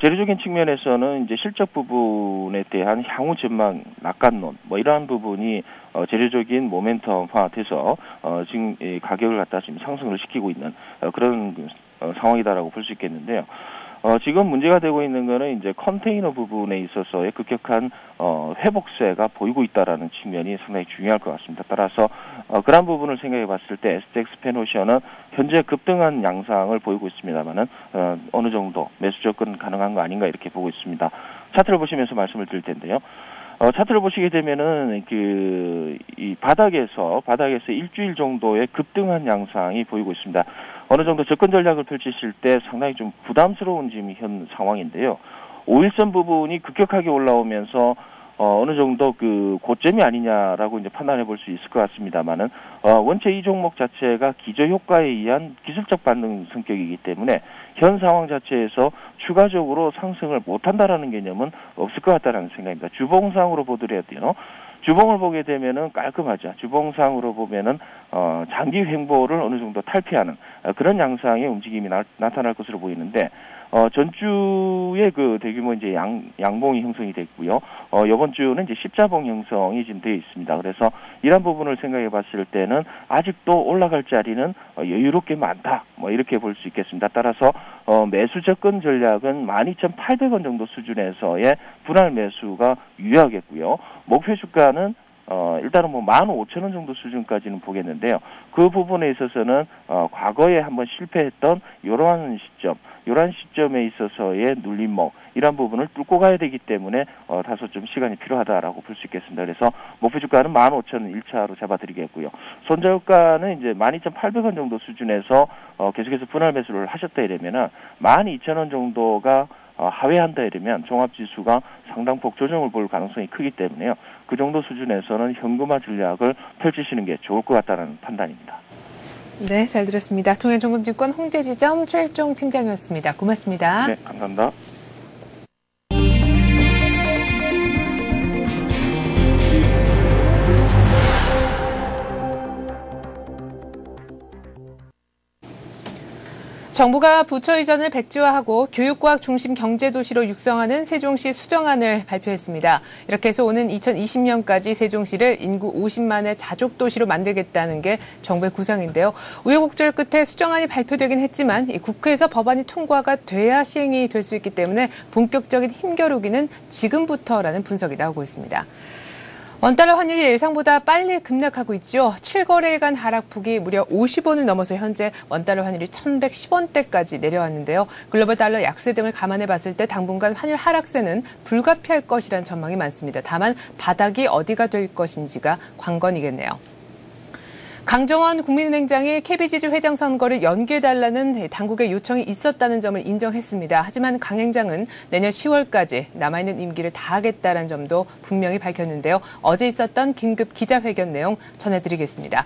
재료적인 측면에서는 이제 실적 부분에 대한 향후 전망 낙관론, 이러한 부분이 재료적인 모멘텀화돼서 지금 가격을 갖다 지금 상승을 시키고 있는 그런 상황이다라고 볼 수 있겠는데요. 지금 문제가 되고 있는 거는 이제 컨테이너 부분에 있어서의 급격한 회복세가 보이고 있다라는 측면이 상당히 중요할 것 같습니다. 따라서 그런 부분을 생각해 봤을 때 STX 펜오션은 현재 급등한 양상을 보이고 있습니다만은 어느 정도 매수 접근 가능한 거 아닌가 이렇게 보고 있습니다. 차트를 보시면서 말씀을 드릴 텐데요. 차트를 보시게 되면은 이 바닥에서 일주일 정도의 급등한 양상이 보이고 있습니다. 어느 정도 접근 전략을 펼치실 때 상당히 좀 부담스러운 지금 현 상황인데요. 5일선 부분이 급격하게 올라오면서 어느 정도 고점이 아니냐라고 이제 판단해 볼 수 있을 것 같습니다만은 원체 이 종목 자체가 기저효과에 의한 기술적 반등 성격이기 때문에 현 상황 자체에서 추가적으로 상승을 못한다라는 개념은 없을 것 같다라는 생각입니다. 주봉상으로 보더라도요. 주봉을 보게 되면은 깔끔하죠. 주봉상으로 보면은 장기 횡보를 어느 정도 탈피하는 그런 양상의 움직임이 나타날 것으로 보이는데 전주에 대규모 이제 양봉이 형성이 됐고요. 이번 주는 이제 십자봉 형성이 지금 되어 있습니다. 그래서 이런 부분을 생각해 봤을 때는 아직도 올라갈 자리는 여유롭게 많다. 이렇게 볼 수 있겠습니다. 따라서 매수 접근 전략은 12,800원 정도 수준에서의 분할 매수가 유효하겠고요. 목표 주가는 일단은 15,000원 정도 수준까지는 보겠는데요. 그 부분에 있어서는 과거에 한번 실패했던 이러한 시점에 있어서의 눌림목 이런 부분을 뚫고 가야 되기 때문에 다소 좀 시간이 필요하다라고 볼 수 있겠습니다. 그래서 목표 주가는 15,000원 1차로 잡아드리겠고요. 손절가는 이제 12,800원 정도 수준에서 계속해서 분할 매수를 하셨다 이러면은 12,000원 정도가 하회한다 이러면 종합지수가 상당폭 조정을 볼 가능성이 크기 때문에요. 그 정도 수준에서는 현금화 전략을 펼치시는 게 좋을 것 같다는 판단입니다. 네, 잘 들었습니다. 통일종금증권 홍제지점 최일종 팀장이었습니다. 고맙습니다. 네, 감사합니다. 정부가 부처 이전을 백지화하고 교육과학 중심 경제도시로 육성하는 세종시 수정안을 발표했습니다. 이렇게 해서 오는 2020년까지 세종시를 인구 50만의 자족도시로 만들겠다는 게 정부의 구상인데요. 우여곡절 끝에 수정안이 발표되긴 했지만 국회에서 법안이 통과가 돼야 시행이 될 수 있기 때문에 본격적인 힘겨루기는 지금부터라는 분석이 나오고 있습니다. 원달러 환율이 예상보다 빨리 급락하고 있죠. 7거래일간 하락폭이 무려 50원을 넘어서 현재 원달러 환율이 1,110원대까지 내려왔는데요. 글로벌 달러 약세 등을 감안해 봤을 때 당분간 환율 하락세는 불가피할 것이란 전망이 많습니다. 다만 바닥이 어디가 될 것인지가 관건이겠네요. 강정원 국민은행장이 KB지주 회장 선거를 연기해달라는 당국의 요청이 있었다는 점을 인정했습니다. 하지만 강 행장은 내년 10월까지 남아있는 임기를 다하겠다는 점도 분명히 밝혔는데요. 어제 있었던 긴급 기자회견 내용 전해드리겠습니다.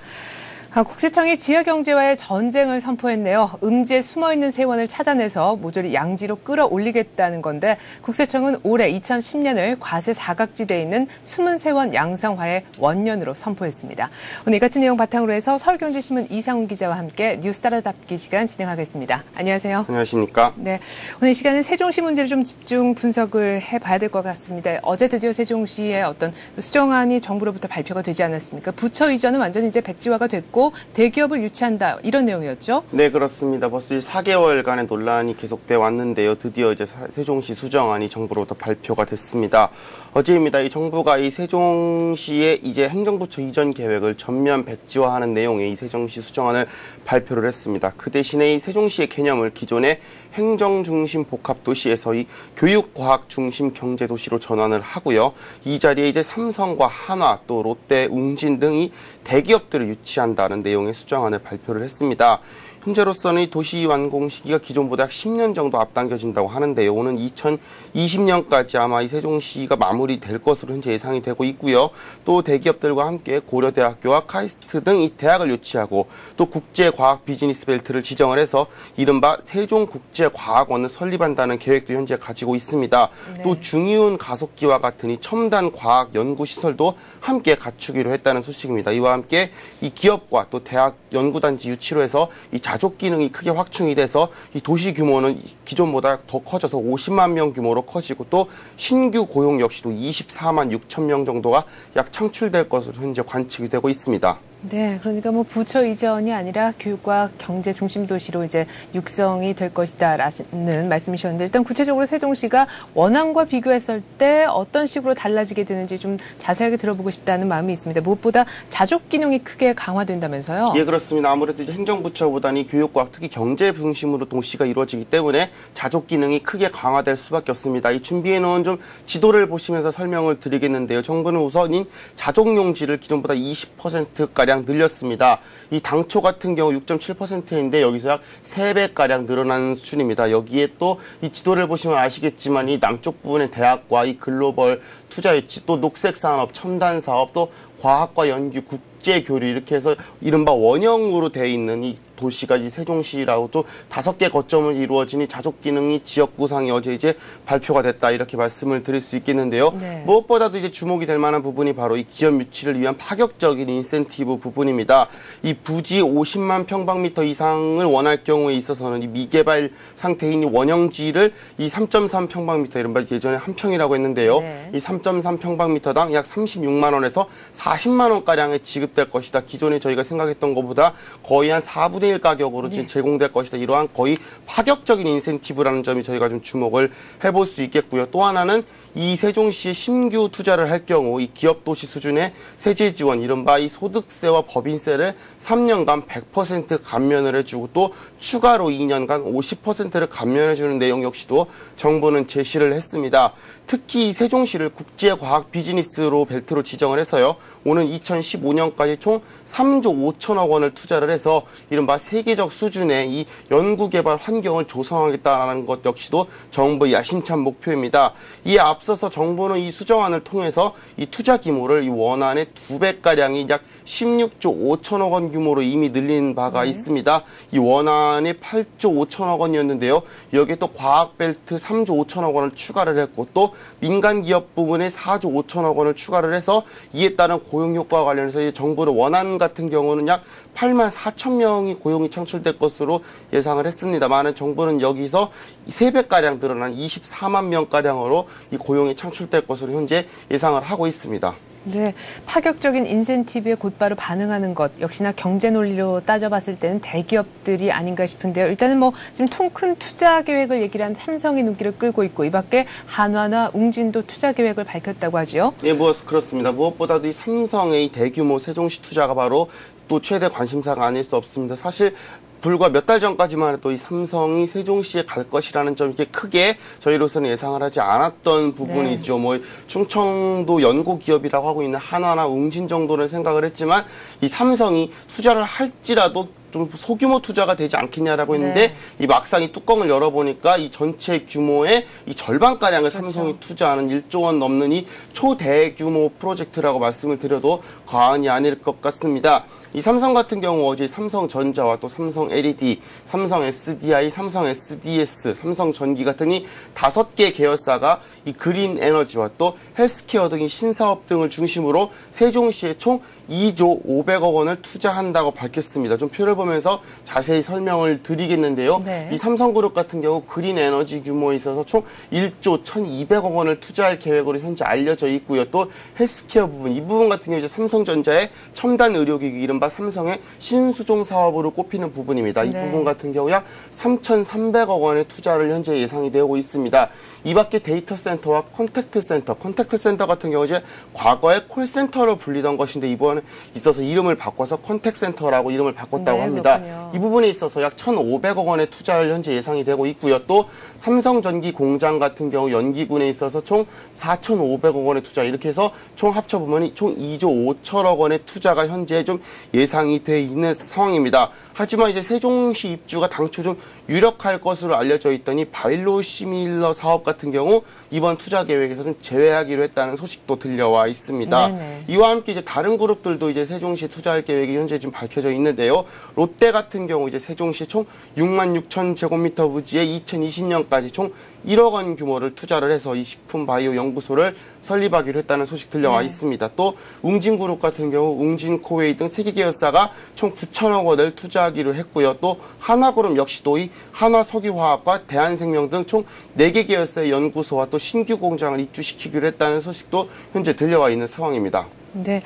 국세청이 지하경제와의 전쟁을 선포했네요. 음지에 숨어있는 세원을 찾아내서 모조리 양지로 끌어올리겠다는 건데 국세청은 올해 2010년을 과세 사각지대에 있는 숨은 세원 양성화의 원년으로 선포했습니다. 오늘 이 같은 내용 바탕으로 해서 서울경제신문 이상훈 기자와 함께 뉴스 따라잡기 시간 진행하겠습니다. 안녕하세요. 안녕하십니까. 네, 오늘 이 시간은 세종시 문제를 좀 집중 분석을 해봐야 될 것 같습니다. 어제 드디어 세종시의 어떤 수정안이 정부로부터 발표가 되지 않았습니까? 부처 이전은 완전히 이제 백지화가 됐고 대기업을 유치한다 이런 내용이었죠? 네, 그렇습니다. 벌써 4개월간의 논란이 계속돼 왔는데요. 드디어 이제 세종시 수정안이 정부로부터 발표가 됐습니다. 어제입니다. 이 정부가 이 세종시의 이제 행정부처 이전 계획을 전면 백지화하는 내용의 이 세종시 수정안을 발표를 했습니다. 그 대신에 이 세종시의 개념을 기존의 행정중심 복합도시에서 이 교육과학중심 경제도시로 전환을 하고요. 이 자리에 이제 삼성과 한화 또 롯데, 웅진 등이 대기업들을 유치한다는 내용의 수정안을 발표를 했습니다. 현재로서는 이 도시 완공 시기가 기존보다 약 10년 정도 앞당겨진다고 하는데요. 오는 2020년까지 아마 이 세종시가 마무리될 것으로 현재 예상이 되고 있고요. 또 대기업들과 함께 고려대학교와 카이스트 등 이 대학을 유치하고 또 국제과학 비즈니스 벨트를 지정을 해서 이른바 세종국제과학원을 설립한다는 계획도 현재 가지고 있습니다. 네. 또 중이온 가속기와 같은 이 첨단 과학 연구 시설도 함께 갖추기로 했다는 소식입니다. 이와 함께 이 기업과 또 대학 연구단지 유치로 해서 이 자족 기능이 크게 확충이 돼서 이 도시 규모는 기존보다 더 커져서 50만 명 규모로 커지고 또 신규 고용 역시도 24만 6천 명 정도가 약 창출될 것으로 현재 관측이 되고 있습니다. 네, 그러니까 뭐 부처 이전이 아니라 교육과 경제 중심 도시로 이제 육성이 될 것이다라는 말씀이셨는데 일단 구체적으로 세종시가 원안과 비교했을 때 어떤 식으로 달라지게 되는지 좀 자세하게 들어보고 싶다는 마음이 있습니다. 무엇보다 자족 기능이 크게 강화된다면서요? 예, 그렇습니다. 아무래도 이제 행정부처보다는 교육과 특히 경제 중심으로 도시가 이루어지기 때문에 자족 기능이 크게 강화될 수밖에 없습니다. 이 준비해 놓은 좀 지도를 보시면서 설명을 드리겠는데요. 정부는 우선인 자족용지를 기존보다 20%가량 늘렸습니다. 이 당초 같은 경우 6.7%인데 여기서 약 3배가량 늘어난 수준입니다. 여기에 또 이 지도를 보시면 아시겠지만 이 남쪽 부분의 대학과 이 글로벌 투자 유치, 또 녹색 산업, 첨단 사업, 또 과학과 연구, 국제 교류 이렇게 해서 이른바 원형으로 되어 있는 이 도시가 이 세종시라고 또 5개 거점을 이루어진 이 자족 기능이 지역 구상이 어제 이제 발표가 됐다 이렇게 말씀을 드릴 수 있겠는데요. 네. 무엇보다도 이제 주목이 될 만한 부분이 바로 이 기업 유치를 위한 파격적인 인센티브 부분입니다. 이 부지 50만 평방미터 이상을 원할 경우에 있어서는 이 미개발 상태인 이 원형지를 이 3.3 평방미터 이른바 예전에 한 평이라고 했는데요. 네. 이 3.3 평방미터당 약 36만 원에서 40만 원가량에 지급될 것이다. 기존에 저희가 생각했던 것보다 거의 한 4분의 1 가격으로 지금 제공될 것이다. 이러한 거의 파격적인 인센티브라는 점이 저희가 좀 주목을 해볼 수 있겠고요. 또 하나는 이 세종시에 신규 투자를 할 경우 이 기업 도시 수준의 세제 지원, 이른바 이 소득세와 법인세를 3년간 100% 감면을 해주고 또 추가로 2년간 50%를 감면해주는 내용 역시도 정부는 제시를 했습니다. 특히 세종시를 국제과학 비즈니스로 벨트로 지정을 해서요. 오는 2015년까지 총 3조 5천억 원을 투자를 해서 이른바 세계적 수준의 이 연구개발 환경을 조성하겠다는 것 역시도 정부의 야심찬 목표입니다. 이에 앞서서 정부는 이 수정안을 통해서 이 투자 규모를 이 원안의 2배가량이 약 16조 5천억 원 규모로 이미 늘린 바가 있습니다. 이 원안이 8조 5천억 원이었는데요. 여기에 또 과학벨트 3조 5천억 원을 추가를 했고 또 민간기업 부분에 4조 5천억 원을 추가를 해서 이에 따른 고용효과와 관련해서 정부는 원안 같은 경우는 약 8만 4천 명이 고용이 창출될 것으로 예상을 했습니다만 정부는 여기서 3배가량 늘어난 24만 명가량으로 이 고용이 창출될 것으로 현재 예상을 하고 있습니다. 네, 파격적인 인센티브에 곧바로 반응하는 것 역시나 경제 논리로 따져봤을 때는 대기업들이 아닌가 싶은데요. 일단은 뭐 지금 통 큰 투자 계획을 얘기를 한 삼성이 눈길을 끌고 있고 이 밖에 한화나 웅진도 투자 계획을 밝혔다고 하죠. 예, 그렇습니다. 무엇보다도 이 삼성의 대규모 세종시 투자가 바로 또 최대 관심사가 아닐 수 없습니다. 사실 불과 몇 달 전까지만 해도 이 삼성이 세종시에 갈 것이라는 점 이렇게 크게 저희로서는 예상을 하지 않았던 부분이죠. 뭐 충청도 연고 기업이라고 하고 있는 한화나 웅진 정도는 생각을 했지만 이 삼성이 투자를 할지라도 좀 소규모 투자가 되지 않겠냐라고 했는데 이 막상 이 뚜껑을 열어보니까 이 전체 규모의 이 절반가량을 삼성이 투자하는 1조 원 넘는 이 초대규모 프로젝트라고 말씀을 드려도 과언이 아닐 것 같습니다. 이 삼성 같은 경우 어제 삼성전자와 또 삼성 LED, 삼성 SDI, 삼성 SDS, 삼성전기 같은 이 5개 계열사가 이 그린 에너지와 또 헬스케어 등의 신사업 등을 중심으로 세종시에 총 2조 500억 원을 투자한다고 밝혔습니다. 좀 표를 보면서 자세히 설명을 드리겠는데요. 네. 이 삼성그룹 같은 경우 그린 에너지 규모에 있어서 총 1조 1,200억 원을 투자할 계획으로 현재 알려져 있고요. 또 헬스케어 부분, 이 부분 같은 경우 이제 삼성전자의 첨단 의료기기 이른바 삼성의 신수종 사업으로 꼽히는 부분입니다. 이 부분 같은 경우 약 3,300억 원의 투자를 현재 예상이 되고 있습니다. 이 밖에 데이터 센터와 콘택트 센터 같은 경우 이제 과거에 콜센터로 불리던 것인데 이번에 있어서 이름을 바꿔서 콘택트 센터라고 이름을 바꿨다고 합니다. 그렇군요. 이 부분에 있어서 약 1,500억 원의 투자를 현재 예상이 되고 있고요. 또 삼성전기 공장 같은 경우 연기군에 있어서 총 4,500억 원의 투자, 이렇게 해서 총 합쳐보면 총 2조 5천억 원의 투자가 현재 좀 예상이 돼 있는 상황입니다. 하지만 이제 세종시 입주가 당초 좀 유력할 것으로 알려져 있더니 바일로시밀러 사업 같은 경우 이번 투자 계획에서 좀 제외하기로 했다는 소식도 들려와 있습니다. 네네. 이와 함께 이제 다른 그룹들도 이제 세종시에 투자할 계획이 현재 지금 밝혀져 있는데요. 롯데 같은 경우 이제 세종시 총 6만 6천 제곱미터 부지에 2020년까지 총 1억 원 규모를 투자를 해서 이 식품 바이오 연구소를 설립하기로 했다는 소식 들려와 있습니다. 또 웅진그룹 같은 경우 웅진코웨이 등 3개 계열사가 총 9천억 원을 투자하기로 했고요. 또 한화그룹 역시도 이 한화석유화학과 대한생명 등 총 4개 계열사의 연구소와 또 신규 공장을 입주시키기로 했다는 소식도 현재 들려와 있는 상황입니다. 네.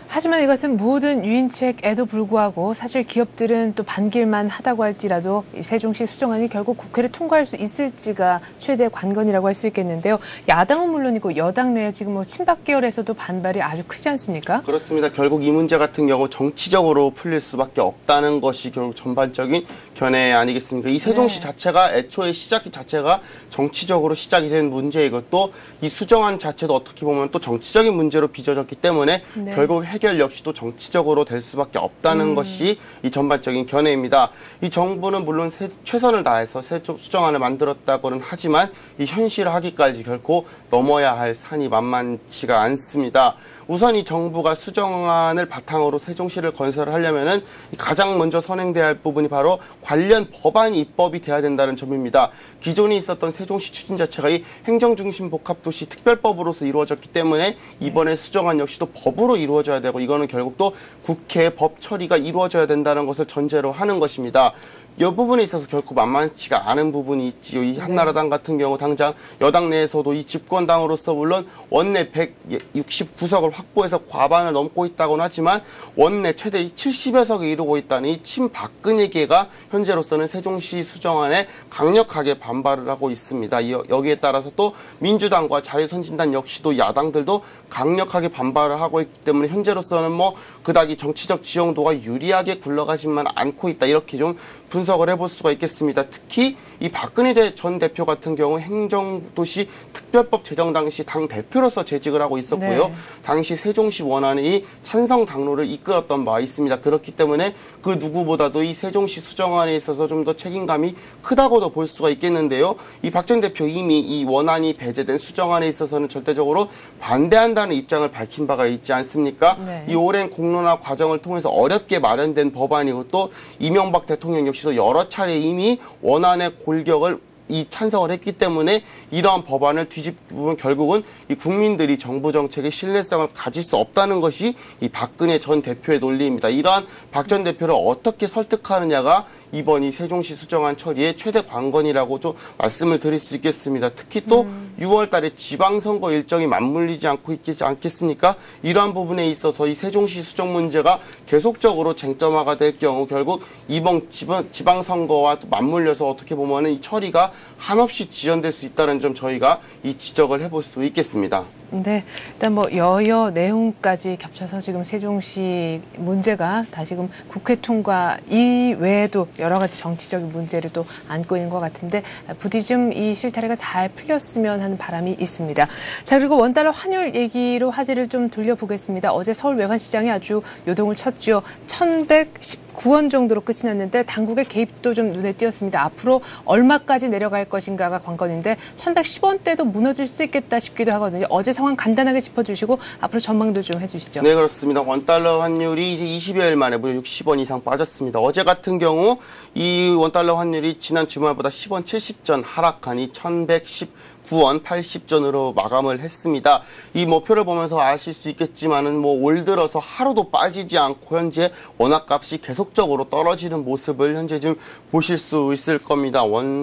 하지만 이것은 모든 유인책에도 불구하고 사실 기업들은 또 반길만 하다고 할지라도 이 세종시 수정안이 결국 국회를 통과할 수 있을지가 최대 관건이라고 할 수 있겠는데요. 야당은 물론이고 여당 내에 지금 뭐 친박 계열에서도 반발이 아주 크지 않습니까? 그렇습니다. 결국 이 문제 같은 경우 정치적으로 풀릴 수밖에 없다는 것이 결국 전반적인 견해 아니겠습니까? 이 세종시 자체가 애초에 시작 자체가 정치적으로 시작이 된 문제이고 또 이 수정안 자체도 어떻게 보면 또 정치적인 문제로 빚어졌기 때문에 결국 해결 역시도 정치적으로 될 수밖에 없다는 것이 이 전반적인 견해입니다. 이 정부는 물론 최선을 다해서 수정안을 만들었다고는 하지만 이 현실화하기까지 결코 넘어야 할 산이 만만치가 않습니다. 우선 이 정부가 수정안을 바탕으로 세종시를 건설하려면은 가장 먼저 선행돼야 할 부분이 바로 관련 법안이 입법이 돼야 된다는 점입니다. 기존에 있었던 세종시 추진 자체가 이 행정중심 복합도시 특별법으로서 이루어졌기 때문에 이번에 수정안 역시도 법으로 이루어져야 되고 이거는 결국 또 국회 법 처리가 이루어져야 된다는 것을 전제로 하는 것입니다. 이 부분에 있어서 결코 만만치가 않은 부분이 있지요. 이 한나라당 같은 경우 당장 여당 내에서도 이 집권당으로서 물론 원내 169석을 확보해서 과반을 넘고 있다고는 하지만 원내 최대 70여 석에 이르고 있다는 이 친박근혜계가 현재로서는 세종시 수정안에 강력하게 반발을 하고 있습니다. 여기에 따라서 또 민주당과 자유선진당 역시도 야당들도 강력하게 반발을 하고 있기 때문에 현재로서는 뭐 그닥이 정치적 지형도가 유리하게 굴러가지만 않고 있다, 이렇게 좀 분석을 해볼 수가 있겠습니다. 특히 이 박근혜 전 대표 같은 경우 행정도시 특별법 제정 당시 당 대표로서 재직을 하고 있었고요. 당시 세종시 원안의 이 찬성 당로를 이끌었던 바 있습니다. 그렇기 때문에 그 누구보다도 이 세종시 수정안에 있어서 좀 더 책임감이 크다고도 볼 수가 있겠는데요. 이 박 전 대표 이미 이 원안이 배제된 수정안에 있어서는 절대적으로 반대한다는 입장을 밝힌 바가 있지 않습니까? 이 오랜 공론화 과정을 통해서 어렵게 마련된 법안이고 또 이명박 대통령 역시도 여러 차례 이미 원안의 골격을 찬성을 했기 때문에 이러한 법안을 뒤집으면 결국은 이 국민들이 정부 정책의 신뢰성을 가질 수 없다는 것이 이 박근혜 전 대표의 논리입니다. 이러한 박 전 대표를 어떻게 설득하느냐가 이번 이 세종시 수정안 처리의 최대 관건이라고 좀 말씀을 드릴 수 있겠습니다. 특히 또 6월 달에 지방선거 일정이 맞물리지 않고 있지 않겠습니까? 이러한 부분에 있어서 이 세종시 수정 문제가 계속적으로 쟁점화가 될 경우 결국 이번 지방선거와 또 맞물려서 어떻게 보면은 이 처리가 한없이 지연될 수 있다는 점 저희가 이 지적을 해볼 수 있겠습니다. 네, 일단 뭐 여여 내용까지 겹쳐서 지금 세종시 문제가 다시금 국회 통과 이외에도 여러 가지 정치적인 문제를 또 안고 있는 것 같은데 부디 좀 이 실타래가 잘 풀렸으면 하는 바람이 있습니다. 자, 그리고 원달러 환율 얘기로 화제를 좀 돌려보겠습니다. 어제 서울 외환시장이 아주 요동을 쳤죠. 1,119원 정도로 끝이 났는데 당국의 개입도 좀 눈에 띄었습니다. 앞으로 얼마까지 내려갈 것인가가 관건인데 1,110원대도 무너질 수 있겠다 싶기도 하거든요. 어제 상황 간단하게 짚어주시고 앞으로 전망도 좀 해주시죠. 네, 그렇습니다. 원달러 환율이 이제 20여일 만에 무려 60원 이상 빠졌습니다. 어제 같은 경우 이 원달러 환율이 지난 주말보다 10원 70전 하락하니 1,119원 80전으로 마감을 했습니다. 이 목표를 보면서 아실 수 있겠지만은 뭐 올 들어서 하루도 빠지지 않고 현재 원화값이 계속적으로 떨어지는 모습을 현재 좀 보실 수 있을 겁니다.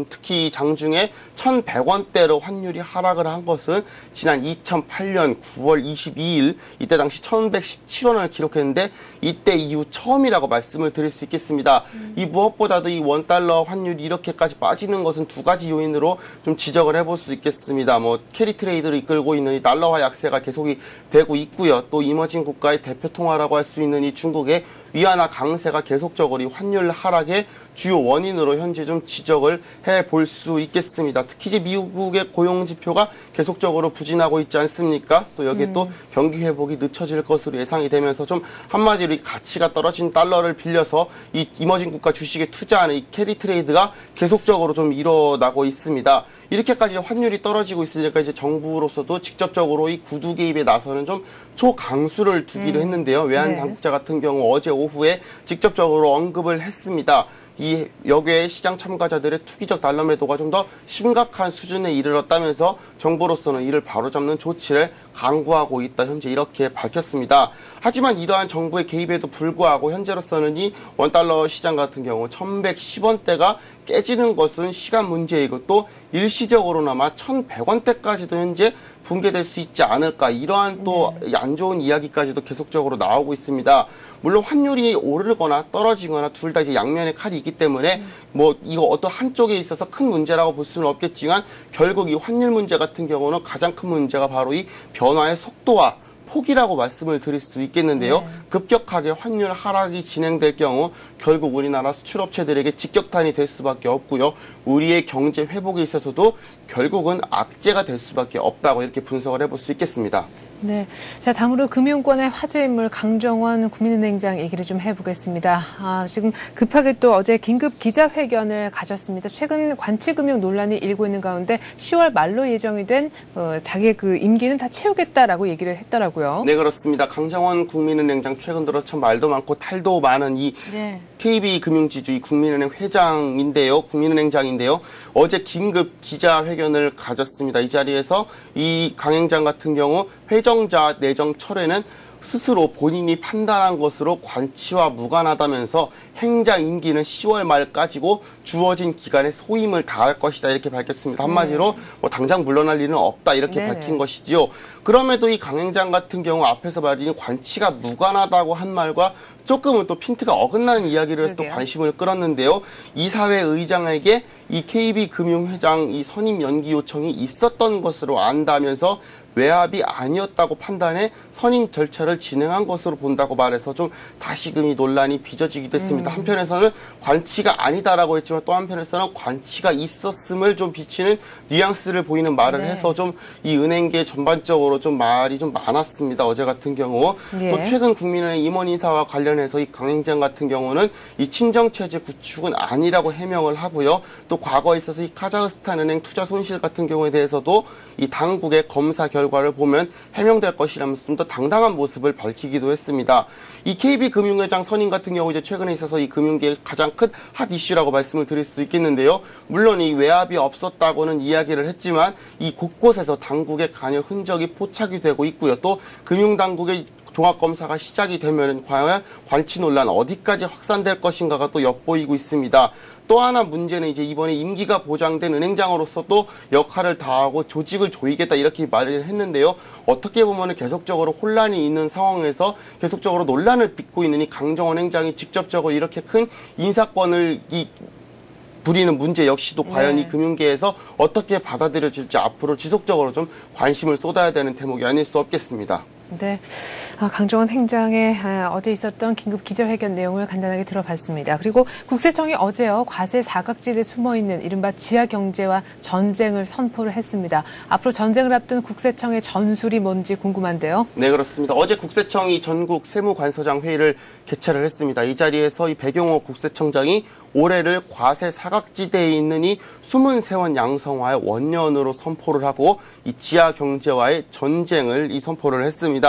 특히 장중에 1,100원대로 환율이 하락을 한 것은 지난 2008년 9월 22일 이때 당시 1,117원을 기록했는데 이때 이후 처음이라고 말씀을 드릴 수 있겠습니다. 이 무엇보다도 이 원달러 환율이 이렇게까지 빠지는 것은 두 가지 요인으로 좀 지적을 해볼 수 있겠습니다. 있겠습니다. 캐리 트레이드를 이끌고 있는 이 달러화 약세가 계속이 되고 있고요. 또 이머징 국가의 대표 통화라고 할 수 있는 이 중국의 위안화 강세가 계속적으로 이 환율 하락의 주요 원인으로 현재 좀 지적을 해볼 수 있겠습니다. 특히 이제 미국의 고용 지표가 계속적으로 부진하고 있지 않습니까? 또 여기에 또 경기 회복이 늦춰질 것으로 예상이 되면서 좀 한마디로 이 가치가 떨어진 달러를 빌려서 이 이머징 국가 주식에 투자하는 이 캐리 트레이드가 계속적으로 좀 일어나고 있습니다. 이렇게까지 환율이 떨어지고 있으니까 이제 정부로서도 직접적으로 이 구두 개입에 나서는 좀 초강수를 두기로 했는데요. 외환 당국자 같은 경우 어제 오후에 직접적으로 언급을 했습니다. 이 역외 시장 참가자들의 투기적 달러 매도가 좀 더 심각한 수준에 이르렀다면서 정부로서는 이를 바로잡는 조치를 강구하고 있다. 현재 이렇게 밝혔습니다. 하지만 이러한 정부의 개입에도 불구하고 현재로서는 이 원달러 시장 같은 경우 1110원대가 깨지는 것은 시간 문제이고 또 일시적으로나마 1100원대까지도 현재 붕괴될 수 있지 않을까, 이러한 또 안 좋은 이야기까지도 계속적으로 나오고 있습니다. 물론 환율이 오르거나 떨어지거나 둘 다 이제 양면의 칼이 있기 때문에 이거 어떤 한쪽에 있어서 큰 문제라고 볼 수는 없겠지만 결국 이 환율 문제 같은 경우는 가장 큰 문제가 바로 이 변화의 속도와 폭이라고 말씀을 드릴 수 있겠는데요. 급격하게 환율 하락이 진행될 경우 결국 우리나라 수출업체들에게 직격탄이 될 수밖에 없고요. 우리의 경제 회복에 있어서도 결국은 악재가 될 수밖에 없다고 이렇게 분석을 해볼 수 있겠습니다. 네. 자, 다음으로 금융권의 화제 인물 강정원 국민은행장 얘기를 좀 해보겠습니다. 지금 급하게 또 어제 긴급 기자회견을 가졌습니다. 최근 관치금융 논란이 일고 있는 가운데 10월 말로 예정이 된 자기의 그 임기는 다 채우겠다라고 얘기를 했더라고요. 네, 그렇습니다. 강정원 국민은행장 최근 들어 참 말도 많고 탈도 많은 이 KB금융지주 국민은행 회장인데요. 국민은행장인데요. 어제 긴급 기자회견을 가졌습니다. 이 자리에서 이 강 행장 같은 경우 회정자 내정 철회는 스스로 본인이 판단한 것으로 관치와 무관하다면서 행장 임기는 10월 말까지고 주어진 기간에 소임을 다할 것이다 이렇게 밝혔습니다. 한마디로 당장 물러날 일은 없다 이렇게 밝힌 것이지요. 그럼에도 이 강 행장 같은 경우 앞에서 말인 관치가 무관하다고 한 말과 조금은 또 핀트가 어긋나는 이야기를 해서 또 관심을 끌었는데요. 이사회 의장에게 이 KB금융회장 이 선임 연기 요청이 있었던 것으로 안다면서 외압이 아니었다고 판단해 선임 절차를 진행한 것으로 본다고 말해서 좀 다시금 이 논란이 빚어지기도 했습니다. 한편에서는 관치가 아니다라고 했지만 또 한편에서는 관치가 있었음을 좀 비치는 뉘앙스를 보이는 말을 해서 좀 이 은행계 전반적으로 좀 말이 좀 많았습니다. 어제 같은 경우 또 최근 국민은행 임원인사와 관련해서 이 강 행장 같은 경우는 이 친정체제 구축은 아니라고 해명을 하고요. 또 과거에 있어서 이 카자흐스탄 은행 투자 손실 같은 경우에 대해서도 이 당국의 검사 결과를 보면 해명될 것이라면서 좀 더 당당한 모습을 밝히기도 했습니다. 이 KB금융회장 선임 같은 경우 이제 최근에 있어서 이 금융계의 가장 큰 핫 이슈라고 말씀을 드릴 수 있겠는데요. 물론 이 외압이 없었다고는 이야기를 했지만 이 곳곳에서 당국의 관여 흔적이 포착이 되고 있고요. 또 금융당국의 종합검사가 시작이 되면 과연 관치 논란 어디까지 확산될 것인가가 또 엿보이고 있습니다. 또 하나 문제는 이제 이번에 임기가 보장된 은행장으로서 또 역할을 다하고 조직을 조이겠다 이렇게 말을 했는데요. 어떻게 보면 계속적으로 혼란이 있는 상황에서 계속적으로 논란을 빚고 있는 이 강정원 행장이 직접적으로 이렇게 큰 인사권을 부리는 문제 역시도 과연 이 금융계에서 어떻게 받아들여질지 앞으로 지속적으로 좀 관심을 쏟아야 되는 대목이 아닐 수 없겠습니다. 네. 강정원 행장의 어제 있었던 긴급 기자회견 내용을 간단하게 들어봤습니다. 그리고 국세청이 어제요, 과세 사각지대에 숨어있는 이른바 지하경제와 전쟁을 선포를 했습니다. 앞으로 전쟁을 앞둔 국세청의 전술이 뭔지 궁금한데요. 네, 그렇습니다. 어제 국세청이 전국 세무관서장 회의를 개최를 했습니다. 이 자리에서 이 배경호 국세청장이 올해를 과세 사각지대에 있는 이 숨은 세원 양성화의 원년으로 선포를 하고 이 지하 경제와의 전쟁을 선포를 했습니다.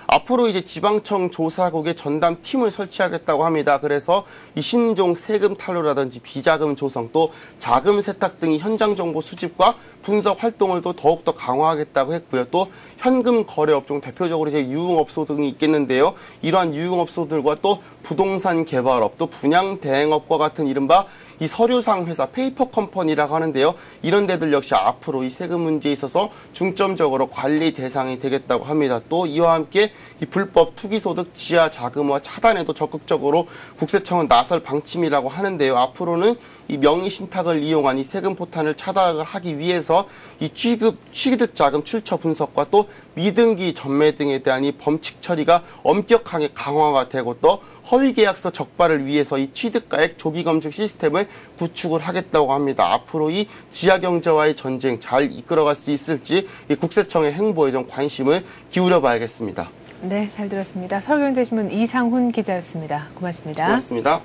앞으로 이제 지방청 조사국의 전담 팀을 설치하겠다고 합니다. 그래서 이 신종 세금 탈루라든지 비자금 조성 또 자금 세탁 등의 현장 정보 수집과 분석 활동을 또 더욱더 강화하겠다고 했고요. 또 현금 거래 업종 대표적으로 이제 유흥업소 등이 있겠는데요. 이러한 유흥업소들과 또 부동산 개발업 또 분양 대행업과 같은 이른바 이 서류상 회사 페이퍼 컴퍼니라고 하는데요. 이런 데들 역시 앞으로 이 세금 문제에 있어서 중점적으로 관리 대상이 되겠다고 합니다. 또 이와 함께 이 불법 투기소득 지하 자금화 차단에도 적극적으로 국세청은 나설 방침이라고 하는데요. 앞으로는 이 명의 신탁을 이용한 이 세금 포탄을 차단을 하기 위해서 이 취득 자금 출처 분석과 또 미등기 전매 등에 대한 이 범칙 처리가 엄격하게 강화가 되고 또 허위 계약서 적발을 위해서 이 취득가액 조기 검증 시스템을 구축을 하겠다고 합니다. 앞으로 이 지하 경제와의 전쟁 잘 이끌어갈 수 있을지 이 국세청의 행보에 좀 관심을 기울여 봐야겠습니다. 네, 잘 들었습니다. 서울경제신문 이상훈 기자였습니다. 고맙습니다. 고맙습니다.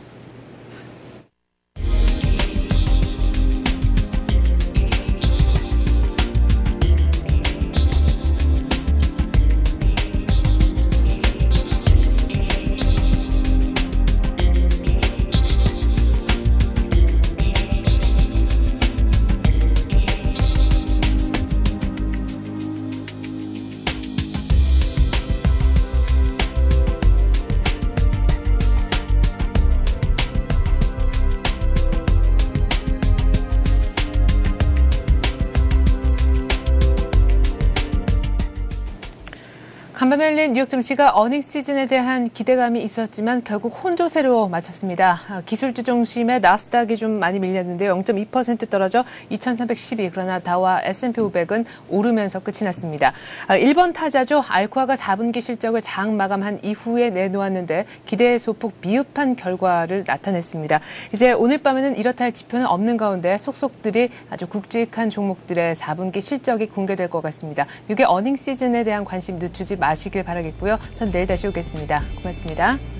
간밤에 열린 뉴욕 증시가 어닝 시즌에 대한 기대감이 있었지만 결국 혼조세로 마쳤습니다. 기술주 중심의 나스닥이 좀 많이 밀렸는데요. 0.2% 떨어져 2,312. 그러나 다우와 S&P 500은 오르면서 끝이 났습니다. 1번 타자죠. 알코아가 4분기 실적을 장 마감한 이후에 내놓았는데 기대에 소폭 미흡한 결과를 나타냈습니다. 이제 오늘 밤에는 이렇다 할 지표는 없는 가운데 속속들이 아주 굵직한 종목들의 4분기 실적이 공개될 것 같습니다. 이게 어닝 시즌에 대한 관심 늦추지 마시길 바라겠고요. 전 내일 다시 오겠습니다. 고맙습니다.